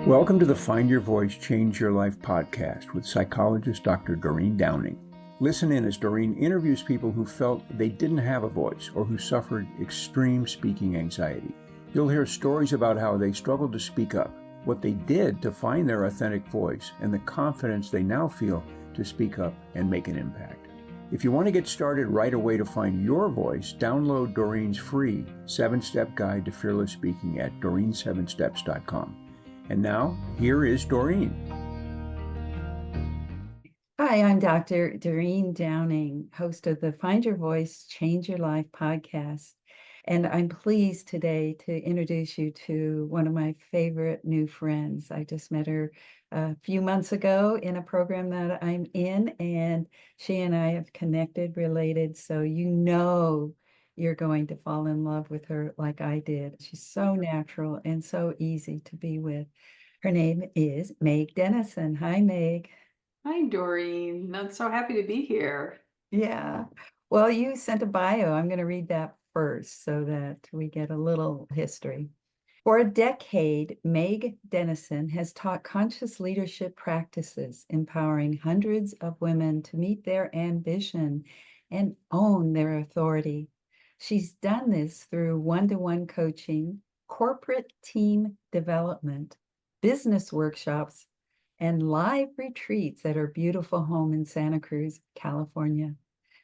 Welcome to the Find Your Voice, Change Your Life podcast with psychologist Dr. Doreen Downing. Listen in as Doreen interviews people who felt they didn't have a voice or who suffered extreme speaking anxiety. You'll hear stories about how they struggled to speak up, what they did to find their authentic voice, and the confidence they now feel to speak up and make an impact. If you want to get started right away to find your voice, download Doreen's free 7-step guide to fearless speaking at doreen7steps.com. And now, here is Doreen. Hi, I'm Dr. Doreen Downing, host of the Find Your Voice, Change Your Life podcast. And I'm pleased today to introduce you to one of my favorite new friends. I just met her a few months ago in a program that I'm in, and she and I have connected, related. So you're going to fall in love with her like I did. She's so natural and so easy to be with. Her name is Meg Dennison. Hi, Meg. Hi, Doreen. I'm so happy to be here. Yeah. Well, you sent a bio. I'm going to read that first so that we get a little history. For a decade, Meg Dennison has taught conscious leadership practices, empowering hundreds of women to meet their ambition and own their authority. She's done this through one-to-one coaching, corporate team development, business workshops, and live retreats at her beautiful home in Santa Cruz, California.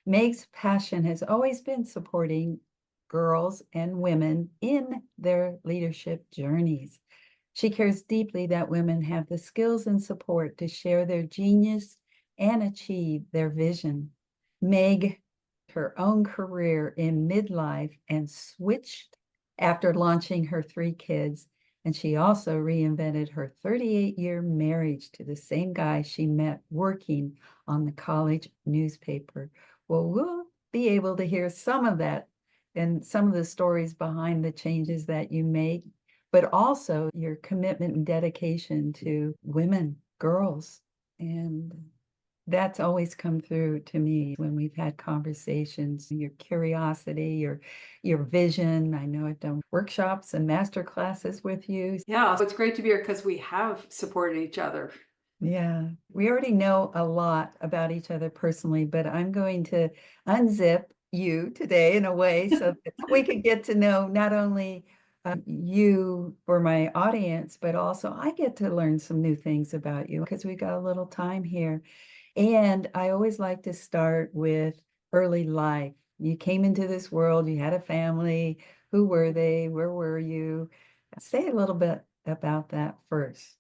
Meg's passion has always been supporting girls and women in their leadership journeys. She cares deeply that women have the skills and support to share their genius and achieve their vision. Meg, her own career in midlife and switched after launching her 3 kids. And she also reinvented her 38-year marriage to the same guy she met working on the college newspaper. Well, we'll be able to hear some of that and some of the stories behind the changes that you made, but also your commitment and dedication to women, girls. And that's always come through to me when we've had conversations, your curiosity, your vision. I know I've done workshops and master classes with you. Yeah, it's great to be here because we have supported each other. Yeah, we already know a lot about each other personally, but I'm going to unzip you today in a way so that we could get to know not only you for my audience, but also I get to learn some new things about you because we got a little time here. And I always like to start with early life. You came into this world, you had a family. Who were they? Where were you? Say a little bit about that first.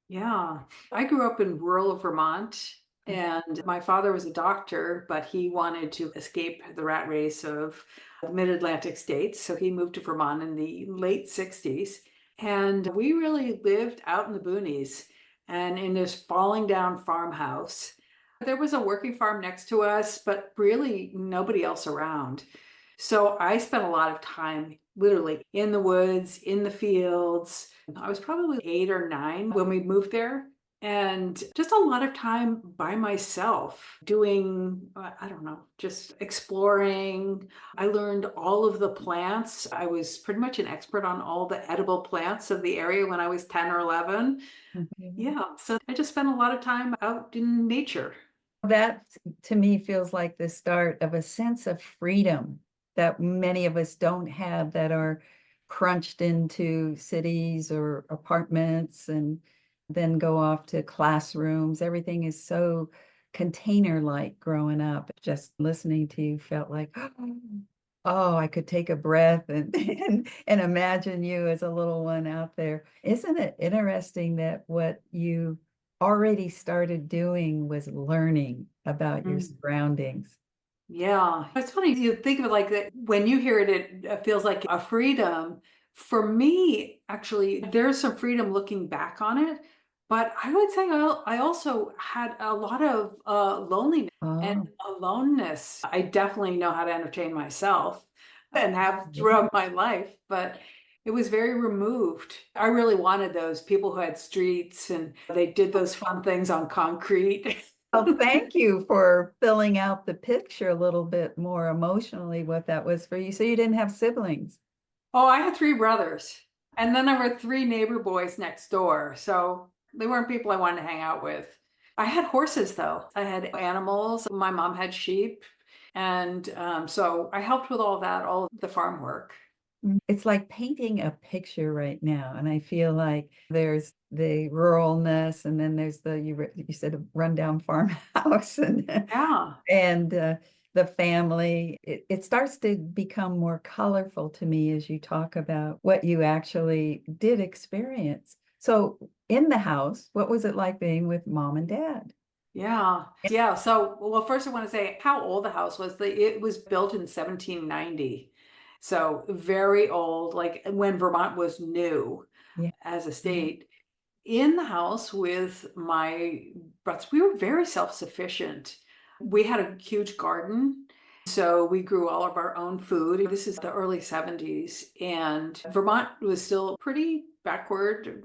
Yeah, I grew up in rural Vermont, and my father was a doctor, but he wanted to escape the rat race of the mid-Atlantic states. So he moved to Vermont in the late 60s. And we really lived out in the boonies and in this falling down farmhouse. There was a working farm next to us, but really nobody else around. So I spent a lot of time literally in the woods, in the fields. I was probably 8 or 9 when we moved there. And just a lot of time by myself doing, I don't know, just exploring. I learned all of the plants. I was pretty much an expert on all the edible plants of the area when I was 10 or 11. Yeah, so I just spent a lot of time out in nature. That to me feels like the start of a sense of freedom that many of us don't have, that are crunched into cities or apartments and then go off to classrooms. Everything is so container-like growing up. Just listening to you felt like, oh, I could take a breath and, and imagine you as a little one out there. Isn't it interesting that what you already started doing was learning about your surroundings? Yeah, it's funny you think of it like that. When you hear it, it feels like a freedom. For me, actually, there's some freedom looking back on it, but I would say I also had a lot of loneliness and Oh, aloneness. I definitely know how to entertain myself and have throughout my life, but it was very removed. I really wanted those people who had streets and they did those fun things on concrete. well, thank you for filling out the picture a little bit more emotionally, what that was for you. So you didn't have siblings. Oh, I had 3 brothers. And then there were 3 neighbor boys next door. So they weren't people I wanted to hang out with. I had horses though. I had animals. My mom had sheep. And so I helped with all that, all the farm work. It's like painting a picture right now. And I feel like there's the ruralness, and then there's you said a rundown farmhouse, Yeah. and the family. It starts to become more colorful to me as you talk about what you actually did experience. So in the house, what was it like being with mom and dad? Yeah. Yeah. So, well, first I want to say how old the house was. It was built in 1790. So very old, like when Vermont was new Yeah. as a state. In the house with my brothers, we were very self-sufficient. We had a huge garden. So we grew all of our own food. This is the early 70s, and Vermont was still a pretty backward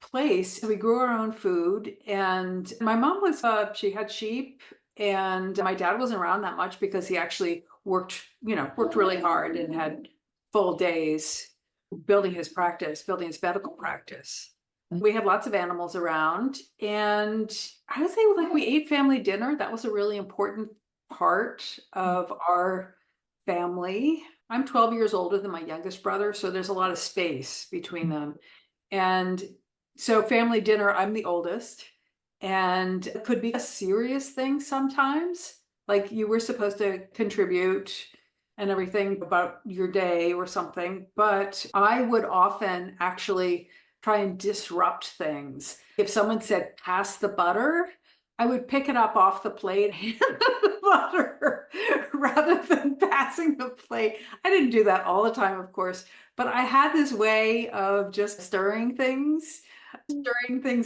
place. We grew our own food, and my mom was, she had sheep, and my dad wasn't around that much because he actually worked, worked really hard and had full days building his practice, building his medical practice. We had lots of animals around, and I would say like we ate family dinner. That was a really important part of our family. I'm 12 years older than my youngest brother, so there's a lot of space between them. And so family dinner, I'm the oldest, and it could be a serious thing sometimes. Like you were supposed to contribute and everything about your day or something, but I would often actually try and disrupt things. If someone said, pass the butter, I would pick it up off the plate, hand the butter, rather than passing the plate. I didn't do that all the time, of course, but I had this way of just stirring things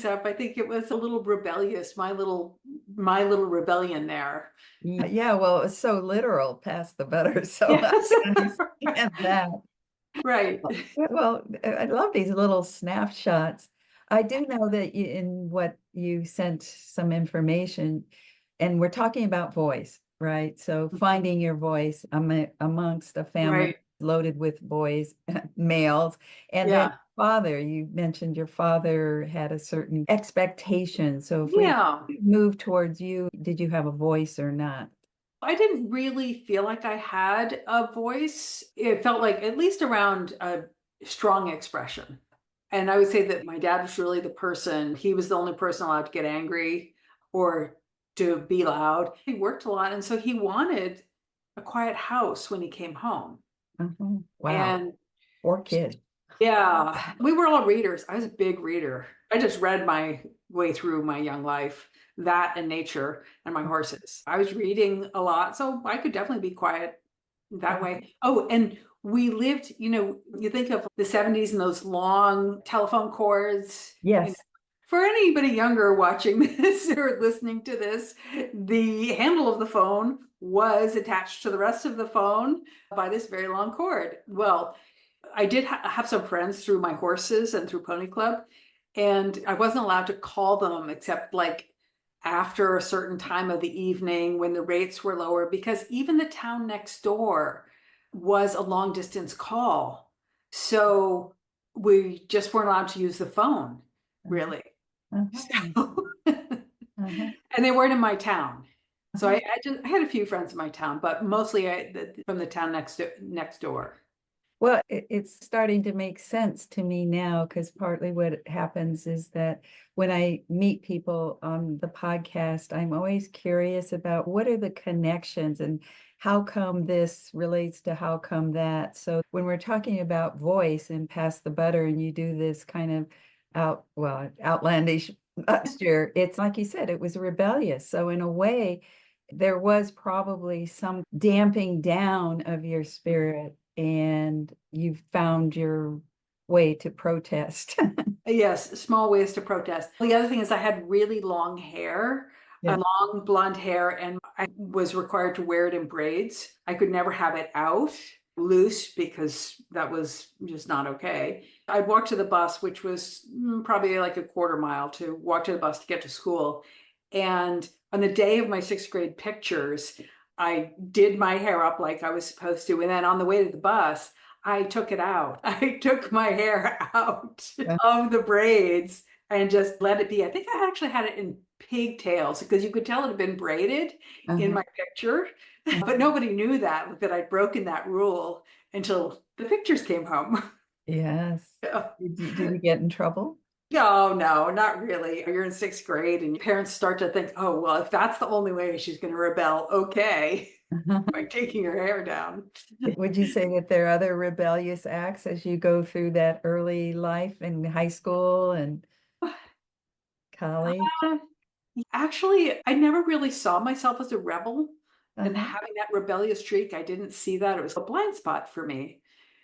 up. I think it was a little rebellious, my little rebellion there. Yeah, well, it's so literal, pass the butter. So I Yes. can understand that. Right. Well, I love these little snapshots. I do know that in what you sent some information, and we're talking about voice, right? So finding your voice amongst a family Right. loaded with boys, males, and then Yeah. father. You mentioned your father had a certain expectation. So if we Yeah. move towards you, did you have a voice or not? I didn't really feel like I had a voice. It felt like at least around a strong expression. And I would say that my dad was really the person, he was the only person allowed to get angry or to be loud. He worked a lot. And so he wanted a quiet house when he came home. Wow, And poor kid. yeah, we were all readers. I was a big reader. I just read my way through my young life, that and nature and my horses. I was reading a lot, so I could definitely be quiet that way. Oh, and we lived, you think of the 70s and those long telephone cords. Yes. For anybody younger watching this or listening to this, the handle of the phone was attached to the rest of the phone by this very long cord. Well, I did have some friends through my horses and through Pony Club, and I wasn't allowed to call them except like after a certain time of the evening when the rates were lower, because even the town next door was a long distance call. So we just weren't allowed to use the phone, really. So, Uh-huh. and they weren't in my town. So Uh-huh. I had a few friends in my town, but mostly from the town next door. Well, it's starting to make sense to me now, because partly what happens is that when I meet people on the podcast, I'm always curious about what are the connections and how come this relates to how come that. So when we're talking about voice and pass the butter, and you do this kind of outlandish posture, it's like you said, it was rebellious. So in a way, there was probably some damping down of your spirit, and you found your way to protest. Yes, small ways to protest. The other thing is I had really long hair, Yeah. long blonde hair, and I was required to wear it in braids. I could never have it out loose because that was just not okay. I'd walk to the bus, which was probably like a quarter mile to walk to the bus to get to school. And on the day of my 6th grade pictures, I did my hair up like I was supposed to. And then on the way to the bus, I took it out. I took my hair out Yeah. of the braids and just let it be. I think I actually had it in pigtails because you could tell it had been braided in Uh-huh. my picture, but nobody knew that I'd broken that rule until the pictures came home. Yes. Yeah. Did you get in trouble? No, no, not really. You're in sixth grade and your parents start to think, oh, well, if that's the only way she's going to rebel, okay, by taking her hair down. Would you say that there are other rebellious acts as you go through that early life in high school and college? Uh, Actually, I never really saw myself as a rebel and Uh-huh. having that rebellious streak. I didn't see that. It was a blind spot for me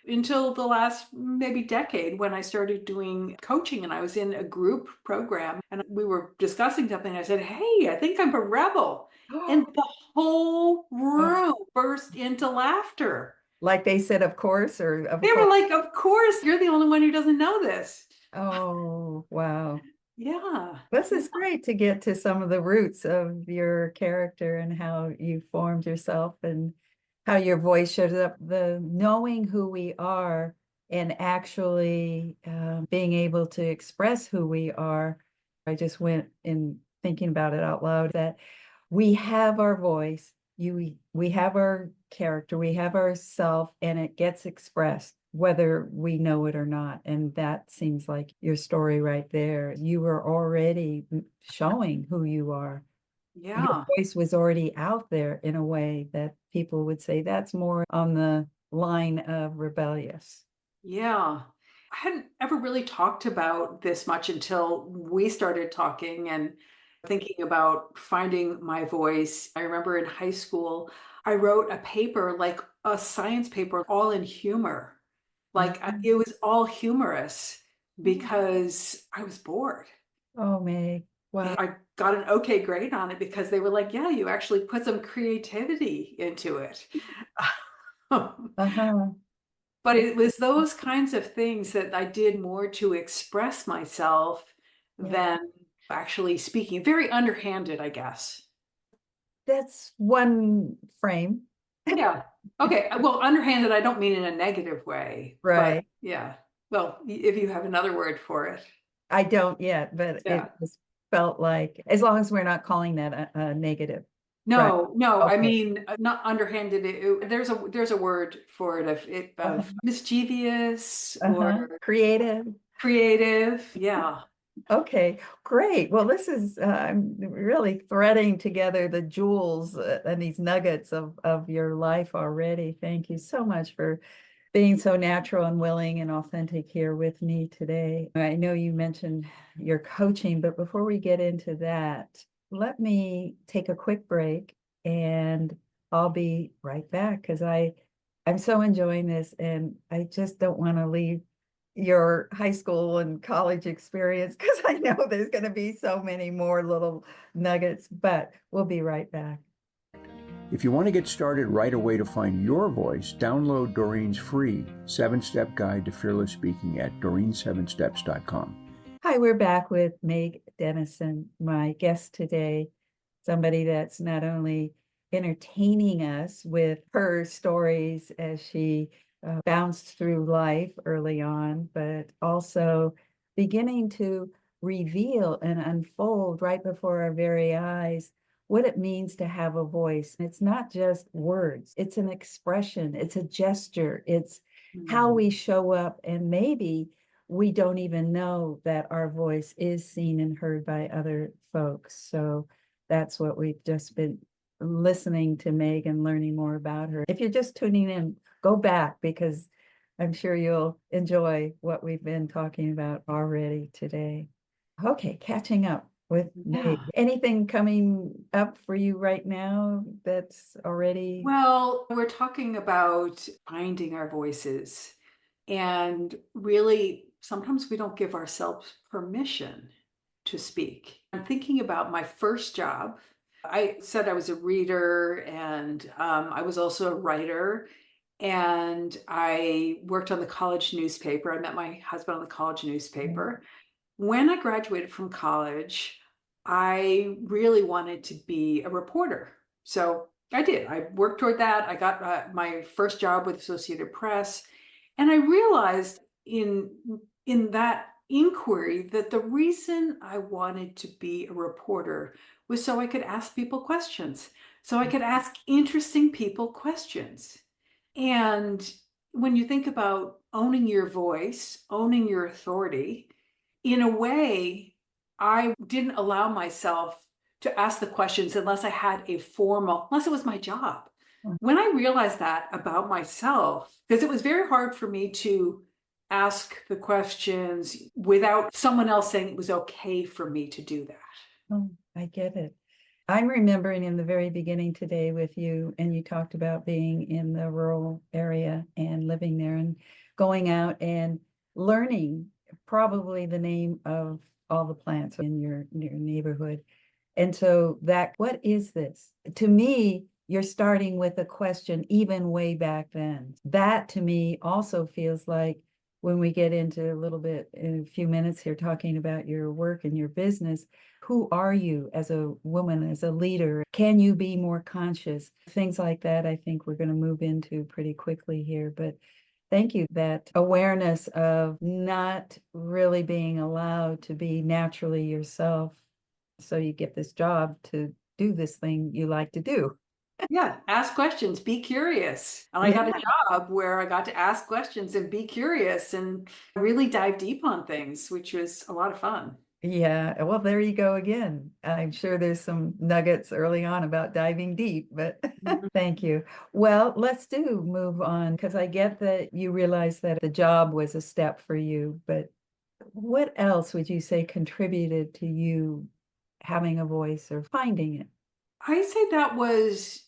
until the last maybe decade when I started doing coaching and I was in a group program and we were discussing something. I said, hey, I think I'm a rebel. And the whole room burst into laughter. Like they said, of course, or of They were course. like, of course, you're the only one who doesn't know this. Oh, wow. Yeah. This is great to get to some of the roots of your character and how you formed yourself and how your voice shows up, the knowing who we are and actually being able to express who we are. I just went in thinking about it out loud that we have our voice, we have our character, we have our self, and it gets expressed whether we know it or not. And that seems like your story right there. You were already showing who you are. Your Yeah. voice was already out there in a way that people would say that's more on the line of rebellious. Yeah. I hadn't ever really talked about this much until we started talking and thinking about finding my voice. I remember in high school, I wrote a paper, like a science paper, all in humor. It was all humorous because I was bored. Oh, Meg. Wow. I got an okay grade on it because they were like, yeah, you actually put some creativity into it. Uh-huh. But it was those kinds of things that I did more to express myself Yeah. than actually speaking. Very underhanded, I guess. That's one frame. Yeah. Okay. Well, underhanded, I don't mean in a negative way, but Right. yeah. Well, if you have another word for it. I don't yet, but Yeah. it just felt like, as long as we're not calling that a negative. Right. No, no, I Okay. mean not underhanded. There's a word for it Uh-huh. of mischievous Uh-huh. or Creative. creative. Yeah. Okay, great. Well, this is I'm really threading together the jewels and these nuggets of your life already. Thank you so much for being so natural and willing and authentic here with me today. I know you mentioned your coaching, but before we get into that, let me take a quick break and I'll be right back because I'm so enjoying this and I just don't want to leave your high school and college experience because I know there's going to be so many more little nuggets, but we'll be right back. If you want to get started right away to find your voice, download Doreen's free 7-step guide to fearless speaking at doreen7steps.com. Hi, we're back with Meg Dennison, my guest today, somebody that's not only entertaining us with her stories as she bounced through life early on, but also beginning to reveal and unfold right before our very eyes what it means to have a voice. It's not just words, it's an expression, it's a gesture, it's how we show up, and maybe we don't even know that our voice is seen and heard by other folks. So that's what we've just been listening to Meg and learning more about her. If you're just tuning in, go back because I'm sure you'll enjoy what we've been talking about already today. Okay, catching up with Yeah. Meg. Anything coming up for you right now that's already? Well, we're talking about finding our voices, and really, sometimes we don't give ourselves permission to speak. I'm thinking about my first job. I said I was a reader and I was also a writer. And I worked on the college newspaper. I met my husband on the college newspaper. When I graduated from college, I really wanted to be a reporter. So I did. I worked toward that. I got my first job with Associated Press. And I realized in that inquiry that the reason I wanted to be a reporter was so I could ask people questions, so I could ask interesting people questions. And when you think about owning your voice, owning your authority, in a way, I didn't allow myself to ask the questions unless I had unless it was my job. When I realized that about myself, because it was very hard for me to ask the questions without someone else saying it was okay for me to do that. Oh, I get it. I'm remembering in the very beginning today with you, and you talked about being in the rural area and living there and going out and learning probably the name of all the plants in your neighborhood. And so what is this? To me, you're starting with a question even way back then. That to me also feels like when we get into a little bit in a few minutes here talking about your work and your business, who are you as a woman, as a leader? Can you be more conscious? Things like that, I think we're going to move into pretty quickly here. But thank you. That awareness of not really being allowed to be naturally yourself. So you get this job to do this thing you like to do. Yeah, ask questions, be curious. And I got a job where I got to ask questions and be curious and really dive deep on things, which was a lot of fun. Yeah, well, there you go again. I'm sure there's some nuggets early on about diving deep, but thank you. Well, let's move on because I get that you realize that the job was a step for you, but what else would you say contributed to you having a voice or finding it? I say that was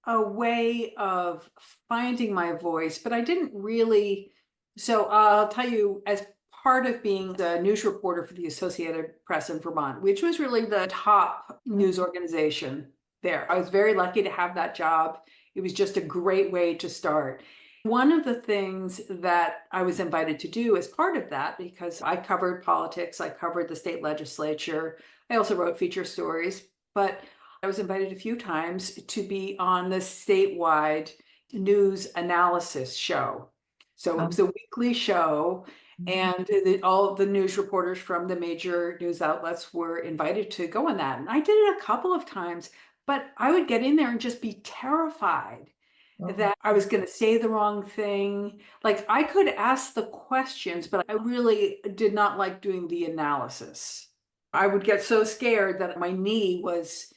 a way of finding my voice, but I didn't really. So I'll tell you, as part of being the news reporter for the Associated Press in Vermont, which was really the top news organization there, I was very lucky to have that job. It was just a great way to start. One of the things that I was invited to do as part of that, because I covered politics, I covered the state legislature, I also wrote feature stories, but I was invited a few times to be on the statewide news analysis show. So it was a weekly show, and all of the news reporters from the major news outlets were invited to go on that. And I did it a couple of times, but I would get in there and just be terrified that I was going to say the wrong thing. Like I could ask the questions, but I really did not like doing the analysis. I would get so scared that my knee was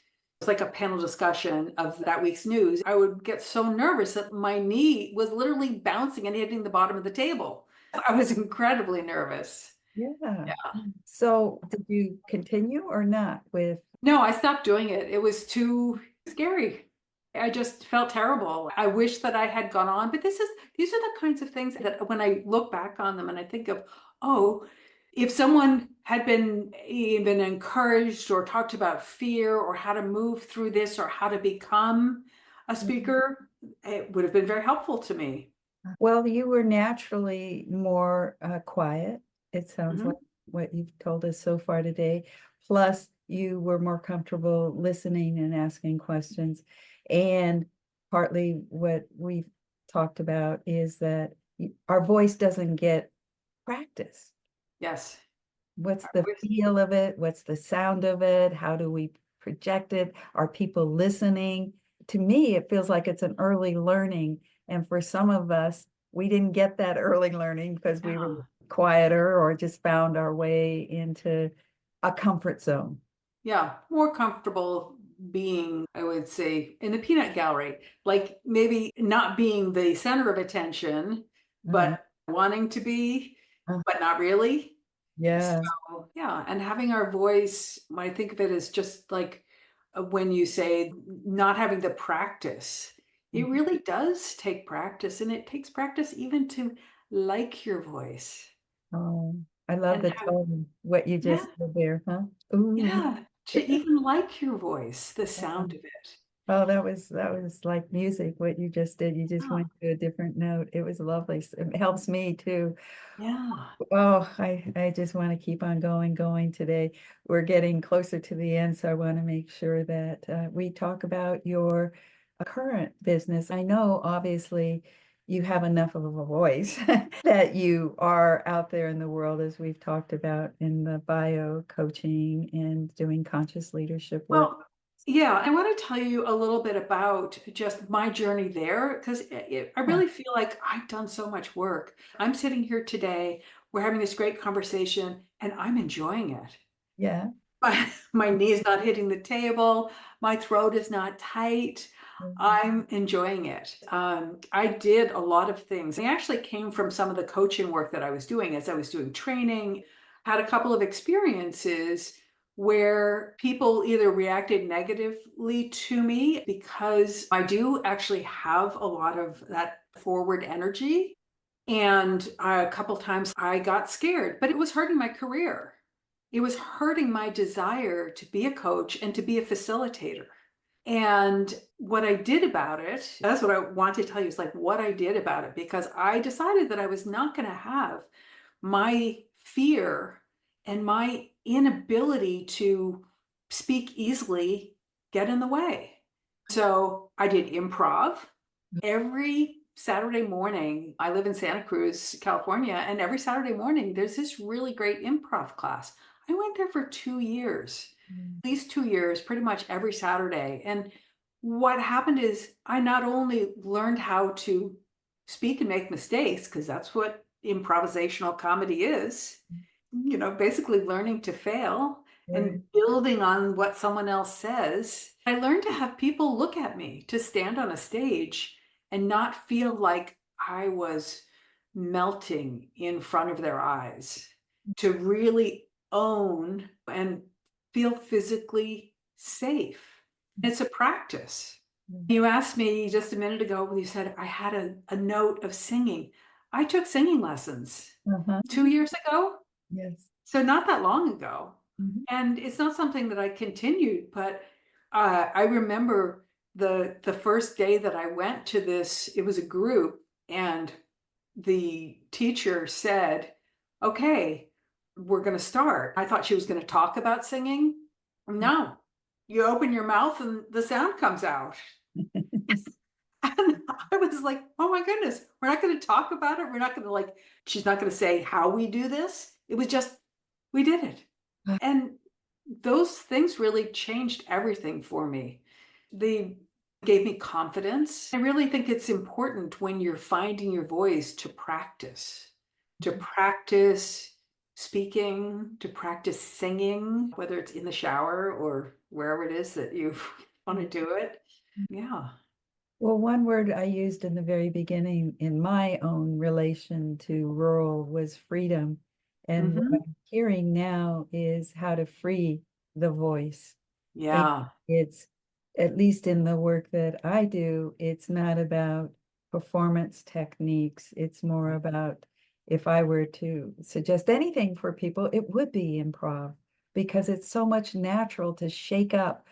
like a panel discussion of that week's news. I would get so nervous that my knee was literally bouncing and hitting the bottom of the table. I was incredibly nervous. Yeah. So did you continue or not with? No, I stopped doing it. It was too scary. I just felt terrible. I wish that I had gone on, but these are the kinds of things that when I look back on them and I think of, oh, if someone had been even encouraged or talked about fear or how to move through this or how to become a speaker, it would have been very helpful to me. Well, you were naturally more quiet. It sounds like what you've told us so far today. Plus, you were more comfortable listening and asking questions. And partly what we've talked about is that our voice doesn't get practice. Yes. What's the feel of it? What's the sound of it? How do we project it? Are people listening? To me, it feels like it's an early learning. And for some of us, we didn't get that early learning because we were quieter or just found our way into a comfort zone. Yeah, more comfortable being, I would say, in the peanut gallery, like maybe not being the center of attention, but wanting to be, but not really. Yeah. So, yeah, and having our voice, I think of it as just like when you say not having the practice, it really does take practice, and it takes practice even to like your voice. Oh, I love And the tone, what you just said there, huh? Ooh. yeah, to even like your voice, the sound of it. Oh, that was like music, what you just did. You just Oh, went to a different note. It was lovely. It helps me too. yeah. Oh, I just want to keep on going today. We're getting closer to the end, so I want to make sure that we talk about your current business. I know, obviously, you have enough of a voice that you are out there in the world, as we've talked about in the bio coaching and doing conscious leadership work. Well, yeah, I want to tell you a little bit about just my journey there because I really feel like I've done so much work. I'm sitting here today, we're having this great conversation, and I'm enjoying it. Yeah. My knee is not hitting the table, my throat is not tight. I'm enjoying it. I did a lot of things. I actually came from some of the coaching work that I was doing as I was doing training, had a couple of experiences where people either reacted negatively to me because I do actually have a lot of that forward energy. And a couple times I got scared, but it was hurting my career. It was hurting my desire to be a coach and to be a facilitator. And what I did about it, that's what I want to tell you is like what I did about it, because I decided that I was not going to have my fear and my inability to speak easily get in the way. So I did improv every Saturday morning. I live in Santa Cruz, California, and every Saturday morning there's this really great improv class. I went there for 2 years, at least 2 years, pretty much every Saturday. And what happened is I not only learned how to speak and make mistakes, because that's what improvisational comedy is, basically learning to fail and building on what someone else says. I learned to have people look at me, to stand on a stage and not feel like I was melting in front of their eyes, to really own and feel physically safe. It's a practice. You asked me just a minute ago, you said I had a note of singing. I took singing lessons 2 years ago. Yes. So not that long ago. Mhm. And it's not something that I continued, but I remember the first day that I went to this, it was a group, and the teacher said, okay, we're going to start. I thought she was going to talk about singing. No, you open your mouth and the sound comes out. And I was like, oh my goodness, we're not going to talk about it. We're not going to she's not going to say how we do this. It was just, we did it. And those things really changed everything for me. They gave me confidence. I really think it's important when you're finding your voice to practice speaking, to practice singing, whether it's in the shower or wherever it is that you want to do it. Yeah. Well, one word I used in the very beginning in my own relation to rural was freedom. And what I'm hearing now is how to free the voice. And Yeah. it's, at least in the work that I do, it's not about performance techniques. It's more about, if I were to suggest anything for people, it would be improv, because it's so much natural to shake up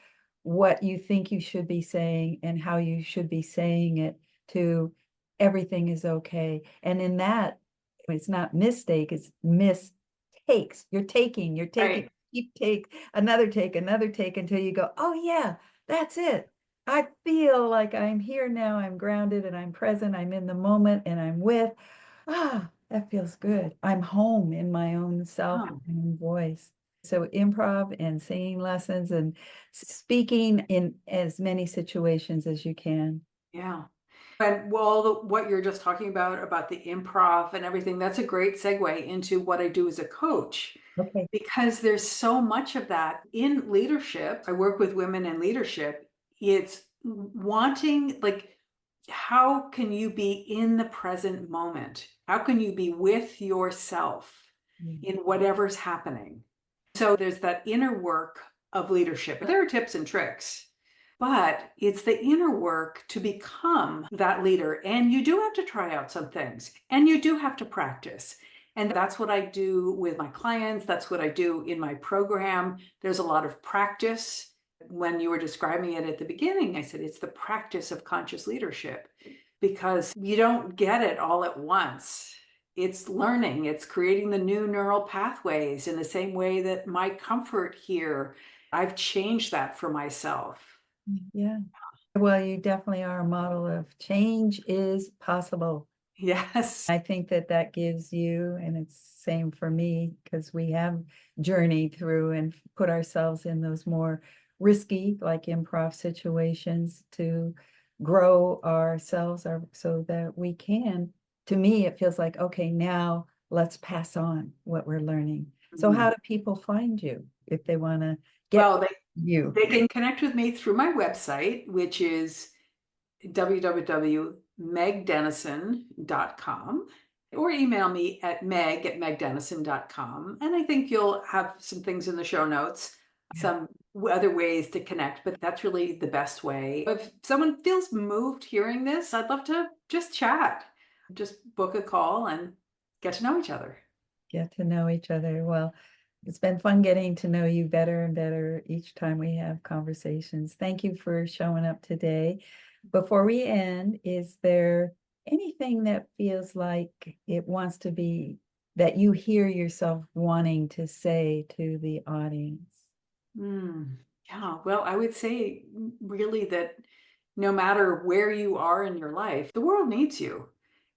what you think you should be saying and how you should be saying it to everything is okay. And in that, it's not mistake, it's mistakes. You're taking, Right. keep another take until you go, oh yeah, that's it. I feel like I'm here now. I'm grounded and I'm present. I'm in the moment and I'm with, that feels good. I'm home in my own self, Oh, my own voice. So improv and singing lessons and speaking in as many situations as you can. yeah. And what you're just talking about the improv and everything, that's a great segue into what I do as a coach, Okay. because there's so much of that in leadership. I work with women in leadership. It's wanting, how can you be in the present moment? How can you be with yourself in whatever's happening? So there's that inner work of leadership. There are tips and tricks, but it's the inner work to become that leader. And you do have to try out some things and you do have to practice. And that's what I do with my clients. That's what I do in my program. There's a lot of practice. When you were describing it at the beginning, I said it's the practice of conscious leadership, because you don't get it all at once. It's learning, it's creating the new neural pathways in the same way that my comfort here, I've changed that for myself. Yeah. Well, you definitely are a model of change is possible. Yes. I think that that gives you, and it's same for me, because we have journeyed through and put ourselves in those more risky, like improv situations to grow ourselves so that we can. To me, it feels like, okay, now let's pass on what we're learning. So how do people find you if they want to get Well, you? they can connect with me through my website, which is www.megdennison.com, or email me at meg@megdennison.com. And I think you'll have some things in the show notes, some other ways to connect, but that's really the best way. If someone feels moved hearing this, I'd love to just chat, just book a call and get to know each other. Get to know each other. Well, it's been fun getting to know you better and better each time we have conversations. Thank you for showing up today. Before we end, is there anything that feels like it wants to be that you hear yourself wanting to say to the audience? Yeah, well, I would say really that no matter where you are in your life, the world needs you.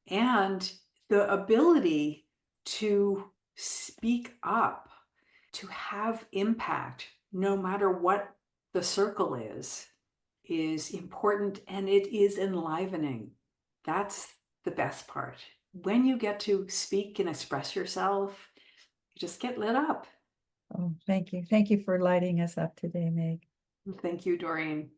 And the ability to speak up, to have impact, no matter what the circle is important, and it is enlivening. That's the best part. When you get to speak and express yourself, you just get lit up. Oh, thank you. Thank you for lighting us up today, Meg. Thank you, Doreen.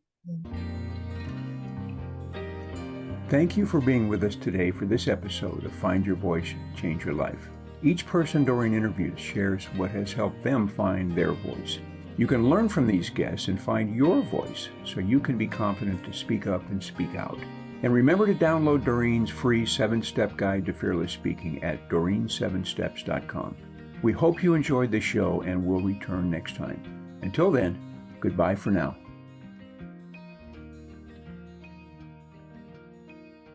Thank you for being with us today for this episode of Find Your Voice, Change Your Life. Each person Doreen interviews shares what has helped them find their voice. You can learn from these guests and find your voice so you can be confident to speak up and speak out. And remember to download Doreen's free 7-step guide to fearless speaking at doreen7steps.com. We hope you enjoyed the show and will return next time. Until then, goodbye for now.